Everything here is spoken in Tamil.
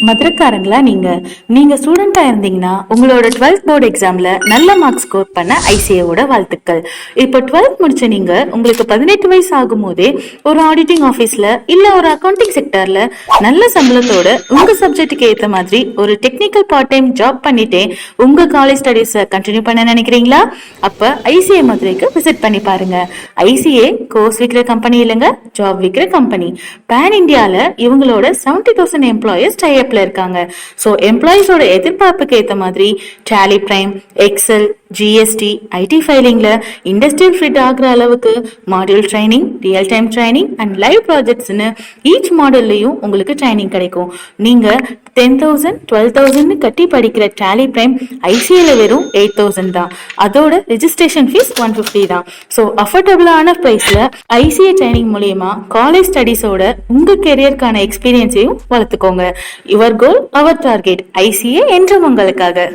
மதுரக்காரங்களா நீங்க நீங்க ஸ்டூடெண்டா இருந்தீங்கன்னா உங்களோட 12th போர்டு எக்ஸாம்ல நல்ல மார்க் ஸ்கோர் பண்ண ஐசிஏவோட வாழ்த்துக்கள். இப்போ 12th முடிச்ச நீங்க உங்களுக்கு 18 வயசு ஆகும் போதே ஒரு ஆடிட்டிங் ஆபீஸ்ல இல்ல ஒரு அக்கௌண்டிங் செக்டர்ல நல்ல சம்பளத்தோட உங்க சப்ஜெக்ட்டுக்கு ஏத்த மாதிரி ஒரு டெக்னிக்கல் பார்ட் டைம் ஜாப் பண்ணிட்டே உங்க காலேஜ் ஸ்டடீஸ கண்டினியூ பண்ண நினைக்கிறீங்களா? அப்ப ஐசிஏ மதுரைக்கு விசிட் பண்ணி பாருங்க. ஐசிஏ கோர்ஸ் விக்கிற கம்பெனி இல்லைங்க, ஜாப் விக்கிற கம்பெனி. பேன் இந்தியால இவங்களோட 70,000 எம்ப்ளாயர்ஸ் டைப்ல இருக்காங்க. ஸோ எம்ப்ளாயிஸோட எதிர்பார்ப்புக்கு ஏற்ற மாதிரி Tally Prime, Excel, GST, IT ஃபைலிங்ல இண்டஸ்ட்ரியல் ஃபிட் ஆகிற அளவுக்கு module training, real time training and live ப்ராஜெக்ட்ஸ்னு ஈச் மாடல்லையும் உங்களுக்கு ட்ரைனிங் கிடைக்கும். நீங்க 10,000 12,000 கட்டி படிக்கிற டேலி பிரைம் ஐசிஏல வெறும் 8,000 தான். அதோட ரெஜிஸ்ட்ரேஷன் ஃபீஸ் 150 தான். ஸோ அஃபோர்டபுளான பிரைஸ்ல ஐசிஏ ட்ரைனிங் மூலியமா காலேஜ் ஸ்டடீஸோட உங்க கெரியருக்கான எக்ஸ்பீரியன்ஸையும் வளர்த்துக்கோங்க. Your goal our target. ICA என்றும் உங்களுக்காக.